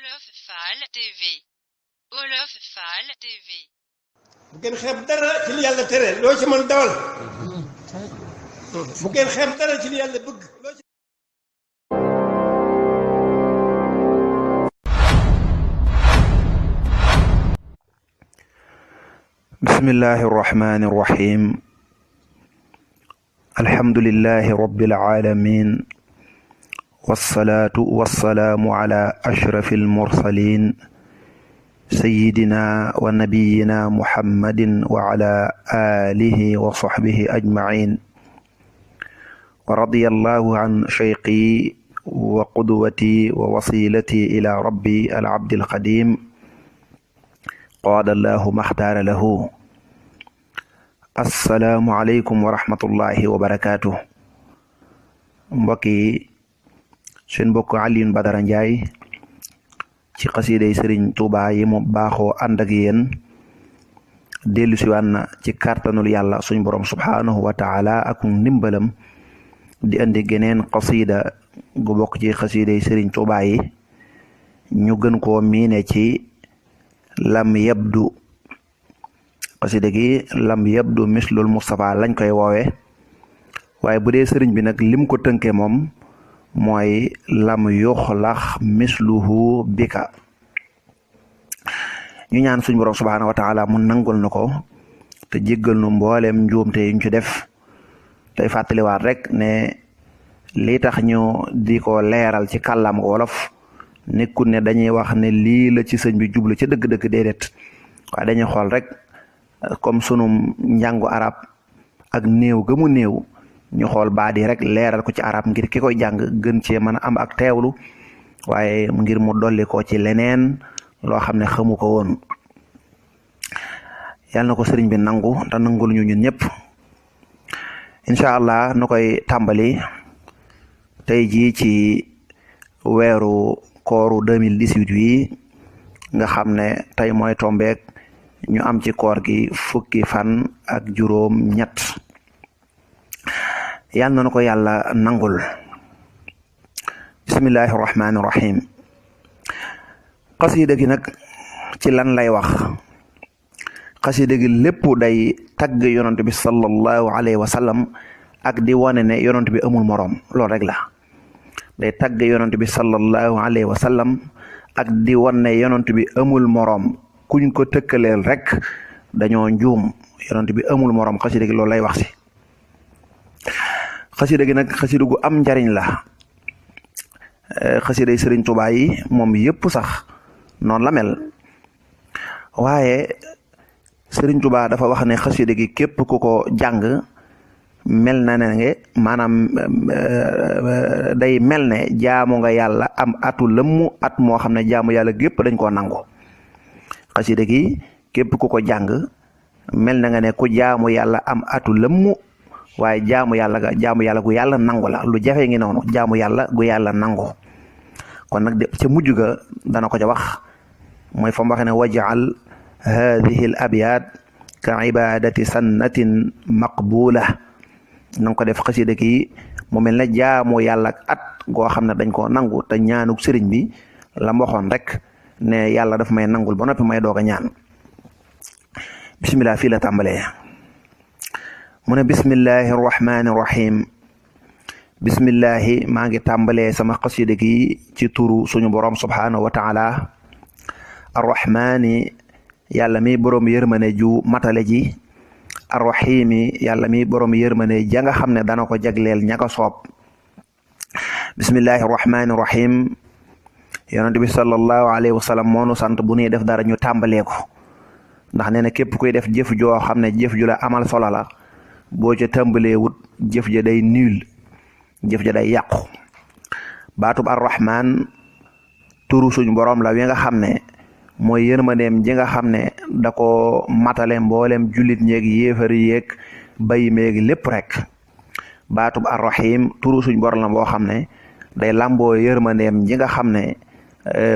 Wolof Fall TV. Wolof Fall TV. bu ngeen xeeb dara ci li yàlla tere loo ci mën dawal. bu ngeen xeeb dara ci li yàlla bëgg loo ci. bismillahi irrahmani irrahim alhamdulillahi rabbil alamin wassalaatu wassalaamu ala ashrafi almursalin sayidina wa nabiyina muhammadin wa ala alihi wa sahbihi ajmain wa radiyallahu an shaykhi wa qudwati wa wasilati ila rabbi alabdi alqadim qaala allahu maxtaara lahu. assalaamu aleykum wa rahmatullahi wa barakaatu. mbokk yi seen mbokk Alioune Badara Ndiaye ci xasiiday Sëriñ Tuubaa yi mu baaxoo ànd ak yéen dellu si waan na ci kàttanul yàlla suñ borom subhaanahu wa taala ak ndimbalam di andi geneen xasiida gu bokk ci xasiiday Sëriñ Tuubaa yi ñu gën koo miine ci lam yabdu xasida gi lam yabdu mislul Mustafa lañ koy woowe waaye bu dee sëriñ bi nag lim ko tënke moom mooy lam yuxlax misluhu bika. ñu ñaan suñ borom subhaanahu wa taala mu nangul na ko te jéggal nu mbooleem njuumte yuñ ci def tey fàttaliwaat rek ne lii tax ñu di ko leeral ci kàllaam wolof nekkul ne dañuy wax ne lii la ci sëñ bi jublu ci dëgg-dëgg déedéet waaye dañuy xool rek comme sunu njàngu arab ak néew ga mu néew ñu xool baat yi rek leeral ko ci arab ngir ki koy jàng gën cee mën a am ak teewlu waaye ngir mu dolli ko ci leneen loo xam ne xamu ko woon. yal na ko sëriñ bi nangu te nangul ñu ñun ñëpp incha allah nu koy tàmbali tey jii ci weeru kooru 2018 wi nga xam ne tey mooy tombeek ñu am ci koor gi fukki fan ak juróom ñett yal na ko yàlla nangul. bismillahi rahmaani rahim. xasida gi nag ci lan lay wax? xasida gi lépp day tagg yonent bi sallallahu alayhi wa sallam ak di wane ne yonent bi amul moroom loolu rek la. day tagg yonent bi sallallahu alayhi wa sallam ak di wane ne yonent bi amul moroom kuñ ko tëkkaleel rek dañoo njuum yonent bi amul moroom xasida gi loolu lay wax si. xasida gi nag xasida gu am njariñ la. xasiday Sëriñ Tuubaa yi moom yëpp sax noonu la mel waaye Sëriñ Tuubaa dafa wax ne xasida gi képp ku ko jàng mel na ne maanaam day mel ne jaamu nga yàlla am atu lëmmu at moo xam ne jaamu yàlla gépp dañ koo nangu. xasida gi képp ku ko jàng mel na nga ne ku jaamu yàlla am atu lëmmu waaye jaamu yàlla gu yàlla nangu la lu jafe ngi noonu jaamu yàlla gu yàlla nangu. kon nag ca mujj ga dana ko ca wax mooy fa mu waxee ne waj'al haadihi al abyaat ka ibadati sannatin maqbula na nga ko def xasida gi mu mel ne jaamu yàlla ak at goo xam ne dañ koo nangu te ñaanuk sëriñ bi la ma waxoon rek ne yàlla daf may nangul ba noppi may doog a ñaan. bismillah fii la tàmbalee mu ne bismillahi rahmaani rahim. bismillahi maa ngi tàmbalee sama xasida gi ci turu suñu borom subhaanahu wa taala arrahmaani yàlla mi borom yërmane ju matale ji arrahimi yàlla mi borom yërmane ja nga xam ne dana ko jagleel ña ko soob. bismillahi rahmaani rahim. yonent bi sallallahu alayhi wa sallam moonu sant bu ñuy def dara ñu tàmbalee ko ndax nee na képp kuy def jëf joo xam ne jëf ju la amal solo la boo ca tàmbalee wut jëf ja day nul jëf ja day yàqu. baatub arrahman turu suñ borom la wi nga xam ne mooy yërmandeem ji nga xam ne da ko matale mboolem jullit ñeeg yéefari yeeg bay meeg lépp rek. baatub arrahim turu suñ borom la boo xam ne day lamboo yërmandeem ji nga xam ne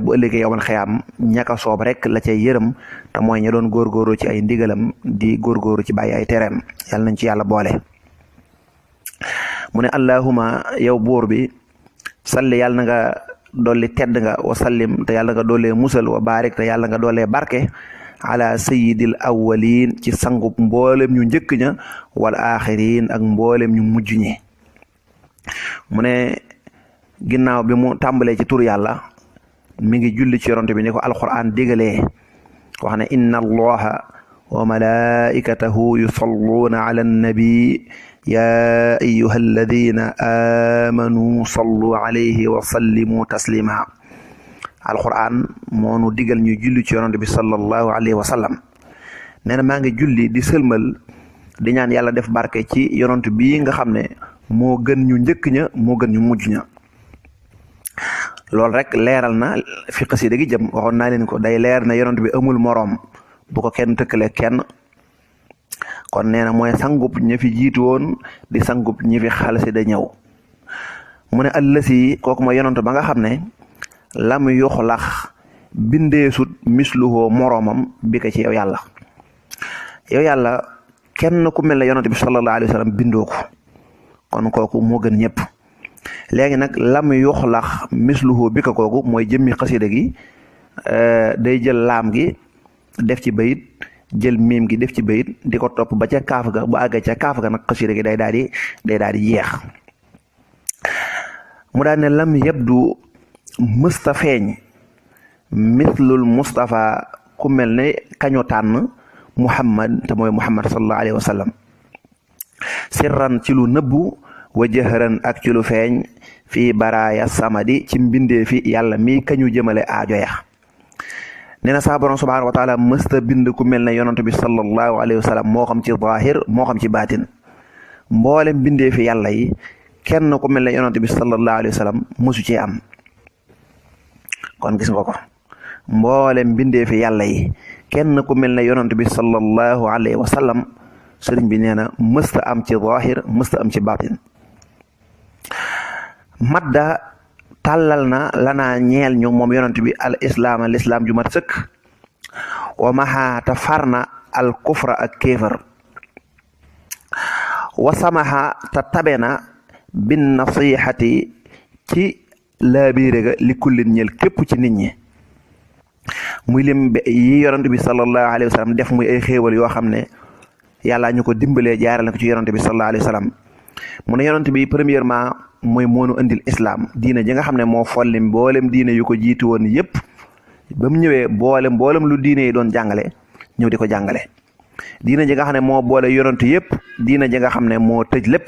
bu ëllëgee yowmal xiyaam ñaka soob rek la cay yërëm te mooy ña doon góorgóoru ci ay ndigalam di góorgóoru ci bàyyi ay tereem yàlla nañ ci yàlla boole. mu ne allahuma yow buur bi salli yàlla na nga dolli tedd nga wa sallim te yàlla nga doolee musal wa barik te yàlla nga doolee barke ala sayyidil awwalin ci sangub mboolem ñu njëkk ña wal axirin ak mboolem ñu mujj ñi. mu ne ginnaaw bi mu tàmbalee ci tur yàlla mi ngi julli ci yonent bi ni ko alquran digalee wax ne inna allaha wa malaikatahu yusalluna ala annabi ya ayyuha alladina amanu sallu alayhi wa sallimu taslima. alquran moo nu digal ñu julli ci yonent bi sallallahu alayhi wa sallam. nee na maa ngi julli di sëlmal di ñaan yàlla def barke ci yonent bii nga xam ne moo gën ñu njëkk ña moo gën ñu mujj ña. loolu rek leeral na fi xasida gi jëm waxoon naa leen ko day leer na yonent bi amul moroom bu ko kenn tëkkale kenn. kon nee na mooy sangub ñi fi jiitu woon di sangub ñi fi xalsida ñëw. mu ne allasi kooku mooy yonent ba nga xam ne lam yuxlax bindeesut misluhoo moroomam bi ko ci yow yàlla. yow yàlla kenn ku mel ne yonent bi sallallahu alayhi wa sallam bindoo ko kon kooku moo gën ñëpp. léegi nag lam yuxlax misluhoo bi ko kooku mooy jëmmi xasida gi day jël laam gi def ci bayit jël miim gi def ci bayit di ko topp ba ca kaaf ga bu àggee ca kaaf ga nag xasida gi day daal di jeex. mu daal ne lam yabdu mësta feeñ mislul Mustafa ku mel ne kañu tànn Muhammad te mooy Muhammad sallallahu alayhi wa sallam sirran ci lu nëbbu wa jëhëran ak ci lu feeñ fii baraaya samadi ci mbindee fi yàlla mi kañu jëmale aajo ya. nee na saa borom subhanahu wa taala mësta bind ku mel ne yonent bi sallallahu alayhi wa sallam moo xam ci zaahir moo xam ci baatin. mboolem bindee fi yàlla yi kenn ku mel ne yonent bi sallallahu alayhi wa sallam mësu cee am. kon gis nga ko mboolem bindee fi yàlla yi kenn ku mel ne yonent bi sallallahu alayhi wa sallam sëriñ bi nee na mësta am ci zaahir mësta am ci baatin. madda tàllal na lanaa ñeel ñu moom yonent bi al islaam ju mat sëkk wa maxaata farna al kufra ak kéefar wa samaha ta tabe na bin nasihati ci laabiire ga li kullin ñeel képp ci nit ñi. muy lim yi yonent bi sallallahu alayhi wa sallam def muy ay xéewal yoo xam ne yàlla ñu ko dimbalee jaarale ko ci yonent bi sallallahu alayhi wa sallam. mu ne yonent bi premièrement mooy moonu indil islam diina ji nga xam ne moo folli mboolem diine yu ko jiitu woon yépp ba mu ñëwee mboolem lu diine yi doon jàngale ñëw di ko jàngale. diina ji nga xam ne moo boole yonent yépp diina ji nga xam ne moo tëj lépp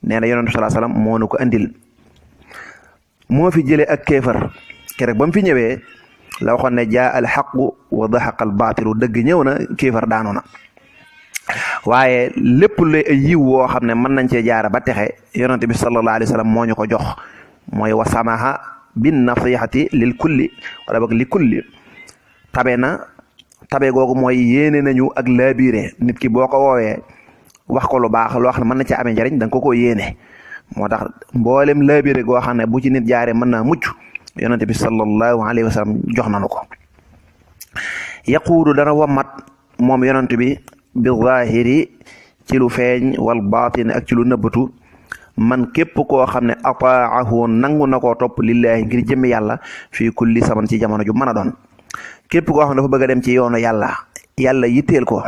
nee na yonent sallallahu alayhi wa sallam moo nu ko indil. moo fi jëlee ak kéefar keroog ba mu fi ñëwee la waxoon ne jaa al xaqu wa dahaqa al baatilu dëgg ñëw na kéefar daanu na. waaye lépp lu ay yiw woo xam ne mën nañ cee jaara ba texe yonent bi sallallahu alayhi wa sallam moo ñu ko jox mooy wa samaha bin nasihati lil kulli wala boog li kulli. tabe googu mooy yéene nañu ak laabiire nit ki boo ko woowee wax ko lu baax loo xam ne mën na ci amee njariñ da nga ko yéene. moo tax mboolem laabiire goo xam ne bu ci nit jaaree mën naa mucc yonent bi sallallahu alayhi wa sallam jox nañu ko. yaquudu dana wammat moom yonent bi bi zaahiri ci lu feeñ wal baatin ak ci lu nëbbatu man képp koo xam ne ataahu nangu na koo topp lillaahi ngir jëmmi yàlla fii kulli saman ci jamono ju mën a doon. képp koo xam ne dafa bëgg a dem ci yoonu yàlla yitteel ko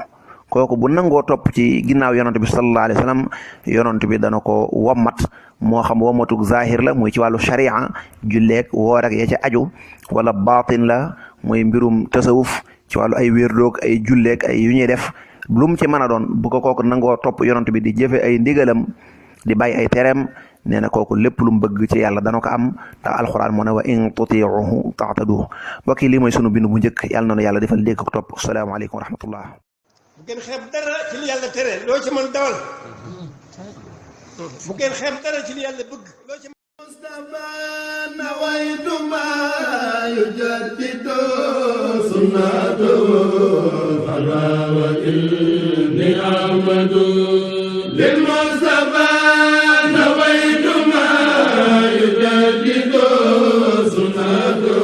kooku bu nangoo topp ci ginnaaw yonent bi sallallahu alayhi wa sallam yonent bi dana ko wommat moo xam wommatug zahir la muy ci wàllu sharia julleeg woor ak ya ca aju wala baatin la muy mbirum tasawuf ci wàllu ay wérdoog ay julleeg ay yu ñuy def lu mu ci mën a doon bu ko kooku nangoo topp yonent bi di jëfe ay ndigalam di bàyyi ay tereem nee na kooku lépp lu mu bëgg ci yàlla dana ko am te alxuraan moo ne wa in tutiuhu tahtadu. mbokk yi lii mooy sunu bind bu njëkk yàlla na nu yàlla defal dégg ko topp asalaamaaleykum wa rahmatullah. bu ngeen xeeb dara ci li yàlla tere loo ci mën dawal bu ngeen xeeb dara ci li yàlla bëgg loo ci Mustafa nawaytu ma yujaddidu sunnatu wa inni amadu lil Mustafa nawaytu ma yujaddidu sunnatu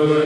wa